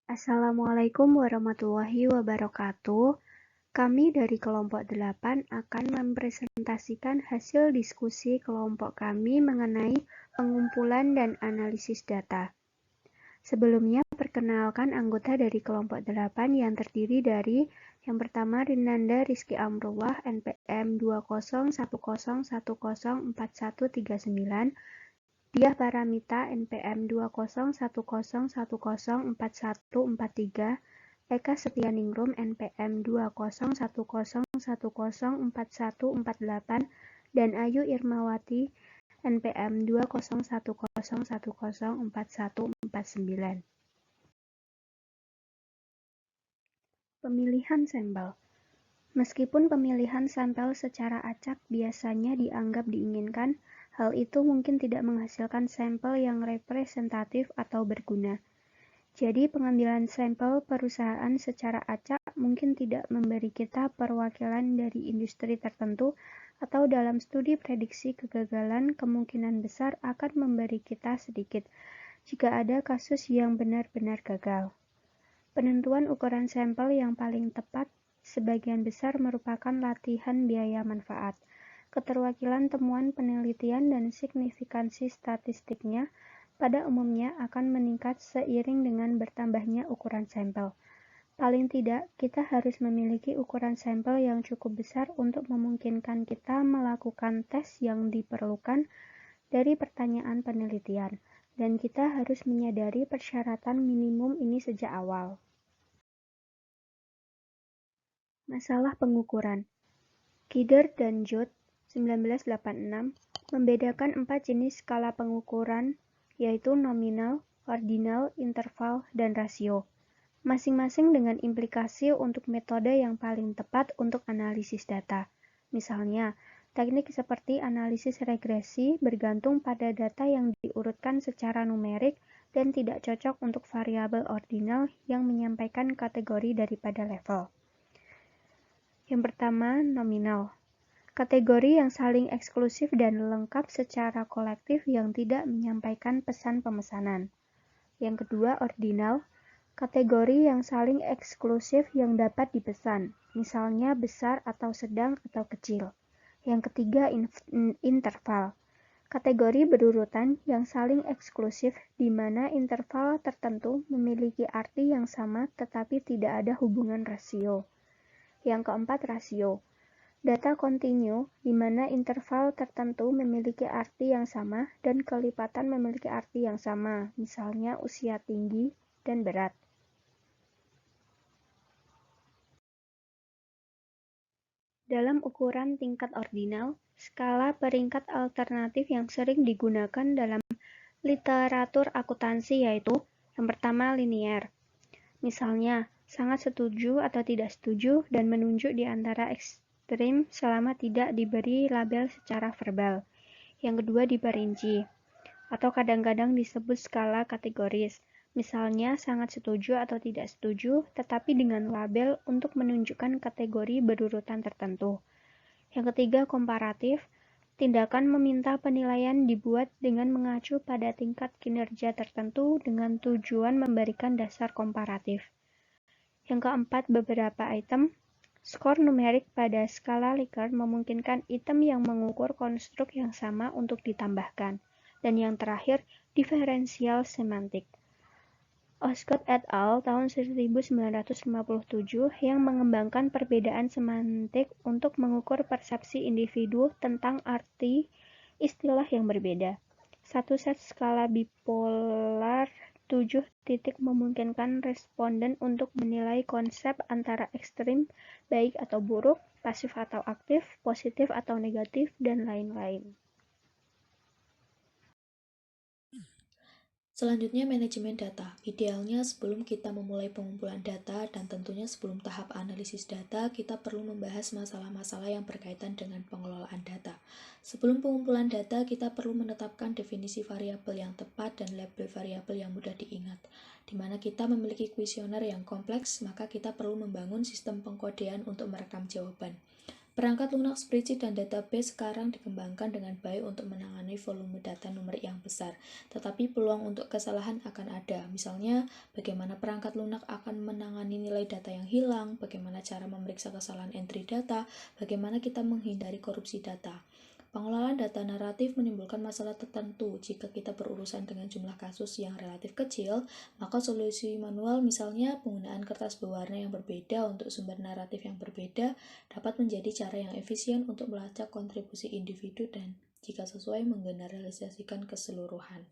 Assalamualaikum warahmatullahi wabarakatuh. Kami dari kelompok 8 akan mempresentasikan hasil diskusi kelompok kami mengenai pengumpulan dan analisis data. Sebelumnya, perkenalkan anggota dari kelompok 8 yang terdiri dari yang pertama Rinanda Rizky Amrullah NPM 20101104139, Diah Paramita NPM 20101104143, Eka Setianingrum NPM 20101104148, dan Ayu Irmawati NPM 20101104149. Pemilihan sampel. Meskipun pemilihan sampel secara acak biasanya dianggap diinginkan, hal itu mungkin tidak menghasilkan sampel yang representatif atau berguna. Jadi, pengambilan sampel perusahaan secara acak mungkin tidak memberi kita perwakilan dari industri tertentu, atau dalam studi prediksi kegagalan kemungkinan besar akan memberi kita sedikit jika ada kasus yang benar-benar gagal. Penentuan ukuran sampel yang paling tepat sebagian besar merupakan latihan biaya manfaat. Keterwakilan temuan penelitian dan signifikansi statistiknya pada umumnya akan meningkat seiring dengan bertambahnya ukuran sampel. Paling tidak, kita harus memiliki ukuran sampel yang cukup besar untuk memungkinkan kita melakukan tes yang diperlukan dari pertanyaan penelitian, dan kita harus menyadari persyaratan minimum ini sejak awal. Masalah pengukuran. Kidder dan Judd 1986 membedakan 4 jenis skala pengukuran, yaitu nominal, ordinal, interval, dan rasio, masing-masing dengan implikasi untuk metode yang paling tepat untuk analisis data. Misalnya, teknik seperti analisis regresi bergantung pada data yang diurutkan secara numerik dan tidak cocok untuk variabel ordinal yang menyampaikan kategori daripada level. Yang pertama, nominal. Kategori yang saling eksklusif dan lengkap secara kolektif yang tidak menyampaikan pesan pemesanan. Yang kedua, ordinal. Kategori yang saling eksklusif yang dapat dipesan, misalnya besar atau sedang atau kecil. Yang ketiga, interval. Kategori berurutan yang saling eksklusif di mana interval tertentu memiliki arti yang sama tetapi tidak ada hubungan rasio. Yang keempat, rasio. Data kontinu di mana interval tertentu memiliki arti yang sama dan kelipatan memiliki arti yang sama, misalnya usia tinggi dan berat. Dalam ukuran tingkat ordinal, skala peringkat alternatif yang sering digunakan dalam literatur akuntansi yaitu yang pertama linier. Misalnya, sangat setuju atau tidak setuju dan menunjuk di antara ekstrim selama tidak diberi label secara verbal. Yang kedua diperinci, atau kadang-kadang disebut skala kategoris. Misalnya, sangat setuju atau tidak setuju, tetapi dengan label untuk menunjukkan kategori berurutan tertentu. Yang ketiga, komparatif. Tindakan meminta penilaian dibuat dengan mengacu pada tingkat kinerja tertentu dengan tujuan memberikan dasar komparatif. Yang keempat, beberapa item. Skor numerik pada skala Likert memungkinkan item yang mengukur konstruk yang sama untuk ditambahkan. Dan yang terakhir, diferensial semantik. Osgood et al. Tahun 1957 yang mengembangkan perbedaan semantik untuk mengukur persepsi individu tentang arti istilah yang berbeda. Satu set skala bipolar 7 titik memungkinkan responden untuk menilai konsep antara ekstrim, baik atau buruk, pasif atau aktif, positif atau negatif, dan lain-lain. Selanjutnya, manajemen data. Idealnya sebelum kita memulai pengumpulan data dan tentunya sebelum tahap analisis data, kita perlu membahas masalah-masalah yang berkaitan dengan pengelolaan data. Sebelum pengumpulan data, kita perlu menetapkan definisi variabel yang tepat dan label variabel yang mudah diingat. Di mana kita memiliki kuesioner yang kompleks, maka kita perlu membangun sistem pengkodean untuk merekam jawaban. Perangkat lunak spreadsheet dan database sekarang dikembangkan dengan baik untuk menangani volume data numerik yang besar, tetapi peluang untuk kesalahan akan ada. Misalnya, bagaimana perangkat lunak akan menangani nilai data yang hilang, bagaimana cara memeriksa kesalahan entry data, bagaimana kita menghindari korupsi data. Pengelolaan data naratif menimbulkan masalah tertentu. Jika kita berurusan dengan jumlah kasus yang relatif kecil, maka solusi manual, misalnya penggunaan kertas berwarna yang berbeda untuk sumber naratif yang berbeda, dapat menjadi cara yang efisien untuk melacak kontribusi individu dan, jika sesuai, menggeneralisasikan keseluruhan.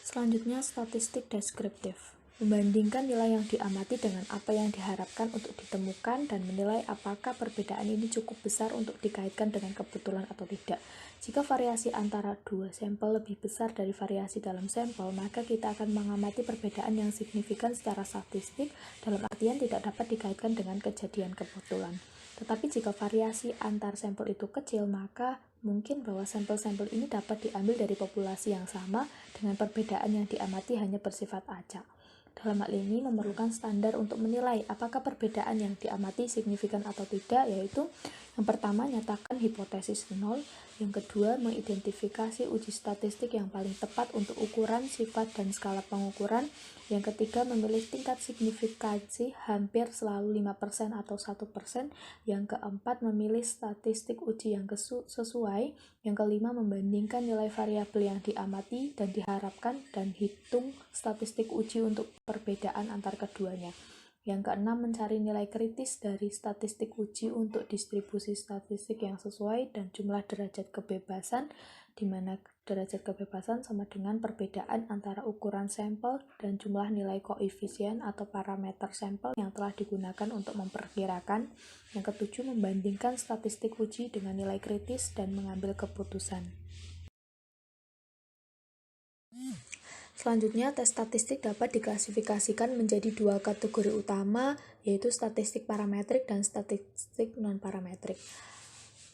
Selanjutnya, statistik deskriptif. Membandingkan nilai yang diamati dengan apa yang diharapkan untuk ditemukan dan menilai apakah perbedaan ini cukup besar untuk dikaitkan dengan kebetulan atau tidak. Jika variasi antara dua sampel lebih besar dari variasi dalam sampel, maka kita akan mengamati perbedaan yang signifikan secara statistik, dalam artian tidak dapat dikaitkan dengan kejadian kebetulan. Tetapi jika variasi antar sampel itu kecil, maka mungkin bahwa sampel-sampel ini dapat diambil dari populasi yang sama dengan perbedaan yang diamati hanya bersifat acak. Dalam hal ini memerlukan standar untuk menilai apakah perbedaan yang diamati signifikan atau tidak, yaitu yang pertama, nyatakan hipotesis nol, yang kedua, mengidentifikasi uji statistik yang paling tepat untuk ukuran, sifat, dan skala pengukuran, yang ketiga, memilih tingkat signifikansi hampir selalu 5% atau 1%, yang keempat, memilih statistik uji yang sesuai, yang kelima, membandingkan nilai variabel yang diamati dan diharapkan dan hitung statistik uji untuk perbedaan antar keduanya. Yang keenam, mencari nilai kritis dari statistik uji untuk distribusi statistik yang sesuai dan jumlah derajat kebebasan, di mana derajat kebebasan sama dengan perbedaan antara ukuran sampel dan jumlah nilai koefisien atau parameter sampel yang telah digunakan untuk memperkirakan. Yang ketujuh, membandingkan statistik uji dengan nilai kritis dan mengambil keputusan. Selanjutnya, tes statistik dapat diklasifikasikan menjadi dua kategori utama, yaitu statistik parametrik dan statistik non-parametrik.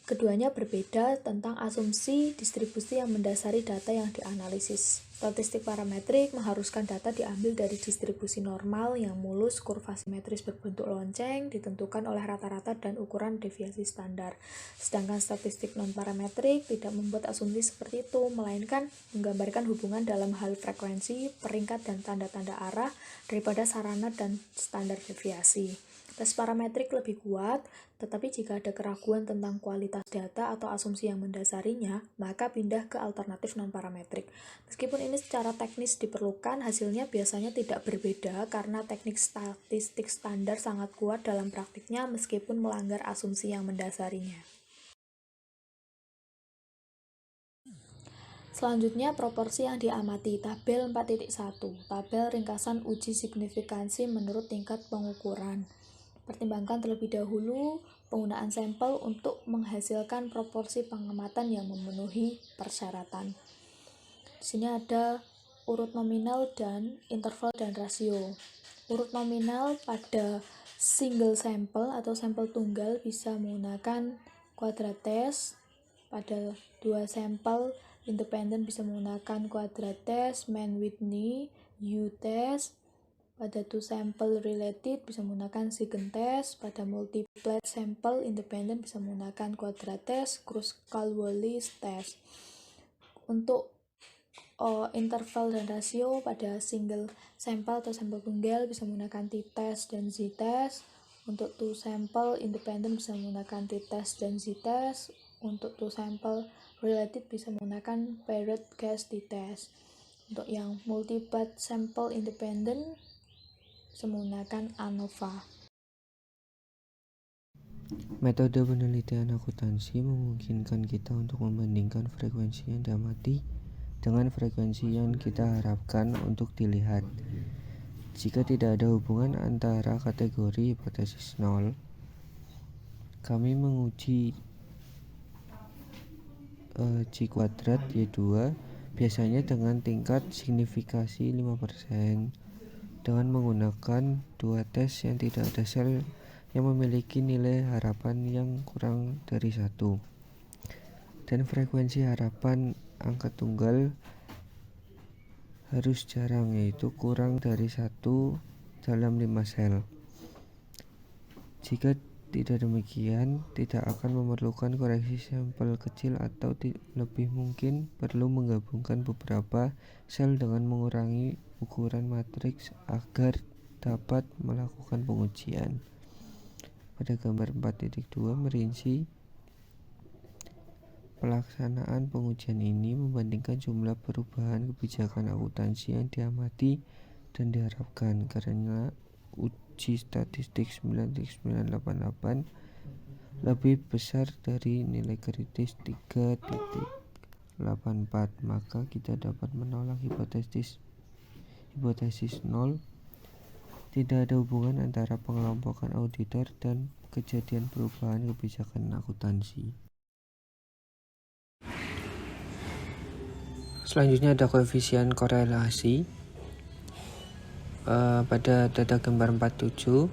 Keduanya berbeda tentang asumsi distribusi yang mendasari data yang dianalisis. Statistik parametrik mengharuskan data diambil dari distribusi normal yang mulus, kurva simetris berbentuk lonceng, ditentukan oleh rata-rata dan ukuran deviasi standar. Sedangkan statistik non-parametrik tidak membuat asumsi seperti itu, melainkan menggambarkan hubungan dalam hal frekuensi, peringkat, dan tanda-tanda arah daripada sarana dan standar deviasi. Tes parametrik lebih kuat, tetapi jika ada keraguan tentang kualitas data atau asumsi yang mendasarinya, maka pindah ke alternatif non-parametrik. Meskipun ini secara teknis diperlukan, hasilnya biasanya tidak berbeda karena teknik statistik standar sangat kuat dalam praktiknya meskipun melanggar asumsi yang mendasarinya. Selanjutnya, proporsi yang diamati. Tabel 4.1. Tabel ringkasan uji signifikansi menurut tingkat pengukuran. Pertimbangkan terlebih dahulu penggunaan sampel untuk menghasilkan proporsi pengamatan yang memenuhi persyaratan. Di sini ada urut nominal dan interval dan rasio. Urut nominal pada single sampel atau sampel tunggal bisa menggunakan quadrates. Pada dua sampel independen bisa menggunakan quadrates, Mann-Whitney, U-test. Pada two sample related bisa menggunakan secant test. Pada multiplet sample independen bisa menggunakan quadrates, Kruskal-Wallis test. Untuk interval dan rasio pada single sampel atau sampel tunggal bisa menggunakan t-test dan z-test. Untuk two sample independen bisa menggunakan t-test dan z-test. Untuk two sample related bisa menggunakan paired case t-test. Untuk yang multiplet sample independen menggunakan ANOVA. Metode penelitian akuntansi memungkinkan kita untuk membandingkan frekuensi yang diamati dengan frekuensi yang kita harapkan untuk dilihat. Jika tidak ada hubungan antara kategori hipotesis nol, kami menguji G kuadrat Y2 biasanya dengan tingkat signifikasi 5%. Dengan menggunakan dua tes yang tidak ada sel yang memiliki nilai harapan yang kurang dari 1 dan frekuensi harapan angka tunggal harus jarang, yaitu kurang dari 1 dalam 5 sel. Jika tidak demikian, tidak akan memerlukan koreksi sampel kecil atau lebih mungkin perlu menggabungkan beberapa sel dengan mengurangi ukuran matriks agar dapat melakukan pengujian. Pada gambar 4.2 merinci pelaksanaan pengujian ini membandingkan jumlah perubahan kebijakan akuntansi yang diamati dan diharapkan karena uji statistik 9.988 lebih besar dari nilai kritis 3.84, maka kita dapat menolak hipotesis 0. Tidak ada hubungan antara pengelompokan auditor dan kejadian perubahan kebijakan akuntansi. Selanjutnya ada koefisien korelasi. Pada data gambar 47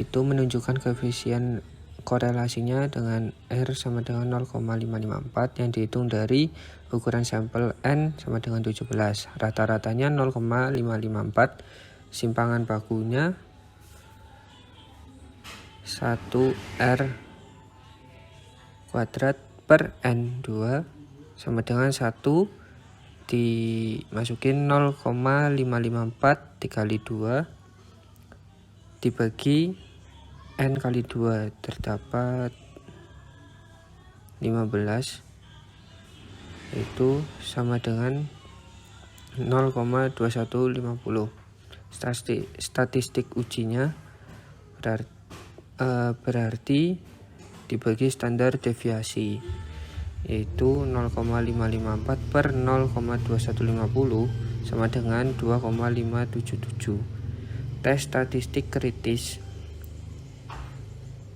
itu menunjukkan koefisien korelasinya dengan R sama dengan 0,554 yang dihitung dari ukuran sampel N sama dengan 17. Rata-ratanya 0,554. Simpangan bakunya 1R kuadrat per N2 sama dengan 1 dimasukin 0,554 dikali 2 dibagi N kali 2 terdapat 15, itu sama dengan 0,2150. Statistik ujinya berarti dibagi standar deviasi, yaitu 0,554 per 0,2150 sama dengan 2,577. Tes statistik kritis.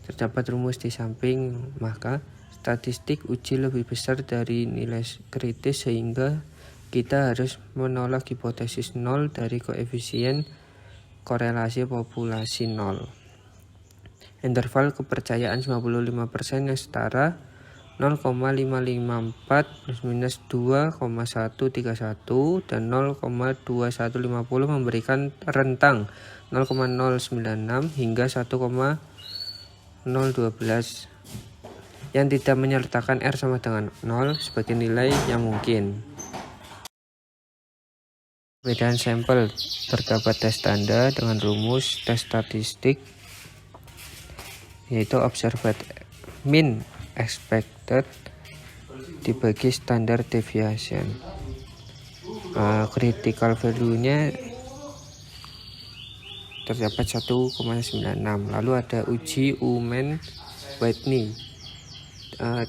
Terdapat rumus di samping, maka statistik uji lebih besar dari nilai kritis sehingga kita harus menolak hipotesis 0 dari koefisien korelasi populasi 0. Interval kepercayaan 95% yang setara 0,554 plus minus 2,131 dan 0,2150 memberikan rentang 0,096 hingga 1,012 yang tidak menyertakan R sama dengan 0 sebagai nilai yang mungkin. Perbedaan sampel. Terdapat tes tanda dengan rumus tes statistik, yaitu observed mean expected dibagi standard deviation. Critical value-nya terdapat 1,96. Lalu ada uji Ullmann-Whitney.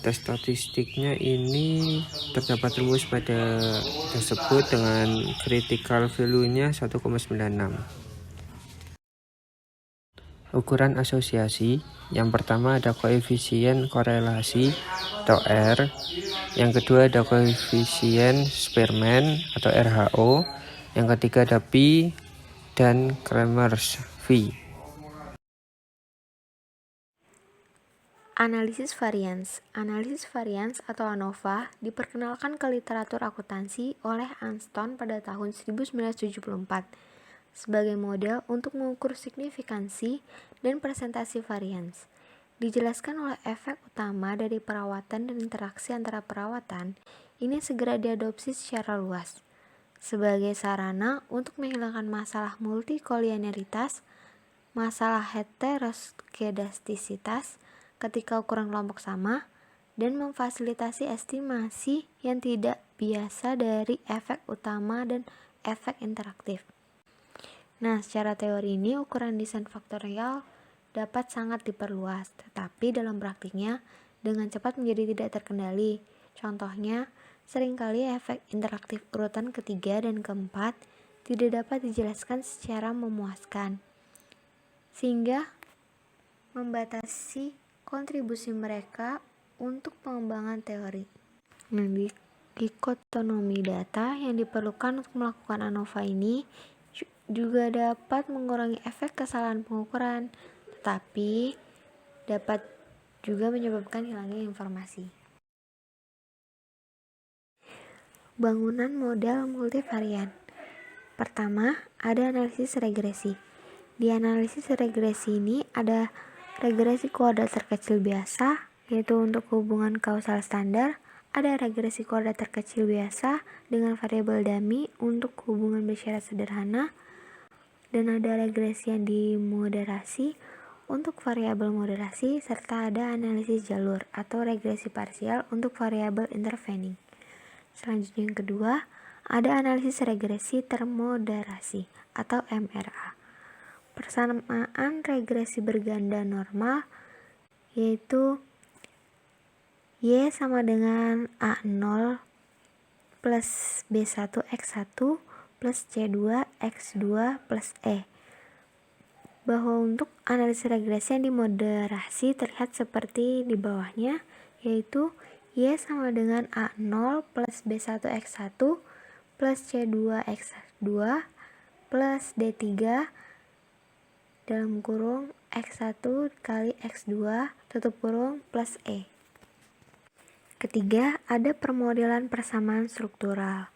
Tes statistiknya ini terdapat rumus pada tersebut dengan critical value-nya 1,96. Ukuran asosiasi. Yang pertama ada koefisien korelasi atau R. Yang kedua ada koefisien Spearman atau RHO. Yang ketiga ada P dan Kramers V. Analisis varians. Analisis varians atau ANOVA diperkenalkan ke literatur akuntansi oleh Anston pada tahun 1974 sebagai model untuk mengukur signifikansi dan presentasi varians. Dijelaskan oleh efek utama dari perawatan dan interaksi antara perawatan, ini segera diadopsi secara luas sebagai sarana untuk menghilangkan masalah multikolinearitas, masalah heteroskedastisitas ketika ukuran kelompok sama, dan memfasilitasi estimasi yang tidak biasa dari efek utama dan efek interaktif. Nah, secara teori ini ukuran desain faktorial dapat sangat diperluas, tetapi dalam praktiknya dengan cepat menjadi tidak terkendali. Contohnya, seringkali efek interaktif urutan ketiga dan keempat tidak dapat dijelaskan secara memuaskan, sehingga membatasi kontribusi mereka untuk pengembangan teori. Dikotomi data yang diperlukan untuk melakukan ANOVA ini juga dapat mengurangi efek kesalahan pengukuran, tetapi dapat juga menyebabkan hilangnya informasi. Bangunan model multivarian. Pertama, ada analisis regresi. Di analisis regresi ini ada regresi kuadrat terkecil biasa, yaitu untuk hubungan kausal standar. Ada regresi kuadrat terkecil biasa dengan variabel dummy untuk hubungan bersyarat sederhana. Dan ada regresi yang dimoderasi untuk variabel moderasi, serta ada analisis jalur atau regresi parsial untuk variabel intervening. Selanjutnya yang kedua, ada analisis regresi termoderasi atau MRA. Persamaan regresi berganda normal yaitu Y sama dengan A0 plus B1 X1 plus C2 X2 plus E. Bahwa untuk analisis regresi yang dimoderasi terlihat seperti di bawahnya, yaitu Y sama dengan A0 plus B1 X1 plus C2 X2 plus D3 dalam kurung X1 kali X2 tutup kurung plus E. Ketiga, ada permodelan persamaan struktural.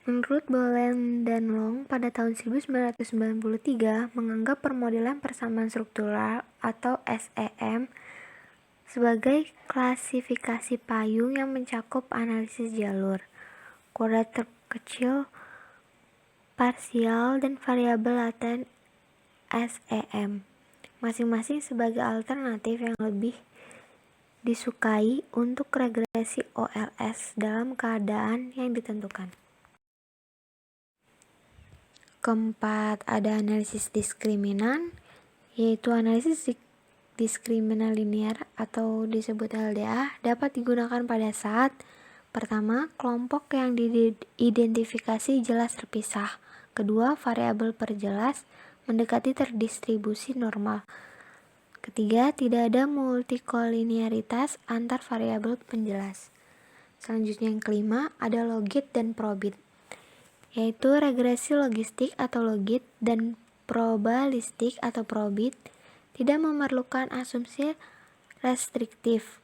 Menurut Bolen dan Long pada tahun 1993 menganggap permodelan persamaan struktural atau SEM sebagai klasifikasi payung yang mencakup analisis jalur, kuadrat terkecil, parsial, dan variabel laten SEM, masing-masing sebagai alternatif yang lebih disukai untuk regresi OLS dalam keadaan yang ditentukan. Keempat, ada analisis diskriminan, yaitu analisis diskriminan linear atau disebut LDA dapat digunakan pada saat pertama, kelompok yang diidentifikasi jelas terpisah. Kedua, variabel perjelas mendekati terdistribusi normal. Ketiga, tidak ada multikolinearitas antar variabel penjelas. Selanjutnya yang kelima, ada logit dan probit, yaitu regresi logistik atau logit dan probabilistik atau probit tidak memerlukan asumsi restriktif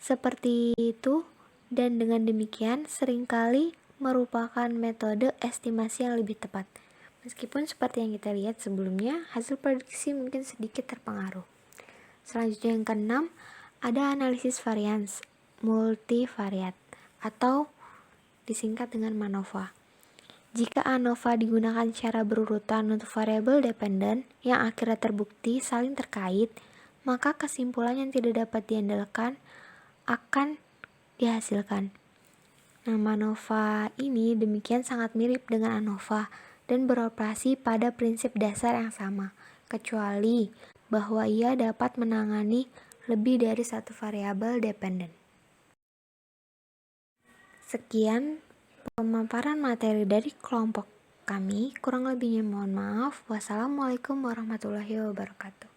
seperti itu, dan dengan demikian seringkali merupakan metode estimasi yang lebih tepat. Meskipun seperti yang kita lihat sebelumnya, hasil prediksi mungkin sedikit terpengaruh. Selanjutnya yang keenam, ada analisis varians multivariat atau disingkat dengan MANOVA. Jika ANOVA digunakan secara berurutan untuk variabel dependen yang akhirnya terbukti saling terkait, maka kesimpulan yang tidak dapat diandalkan akan dihasilkan. Nah, MANOVA ini demikian sangat mirip dengan ANOVA dan beroperasi pada prinsip dasar yang sama, kecuali bahwa ia dapat menangani lebih dari satu variabel dependen. Sekian pemaparan materi dari kelompok kami, kurang lebihnya mohon maaf. Wassalamualaikum warahmatullahi wabarakatuh.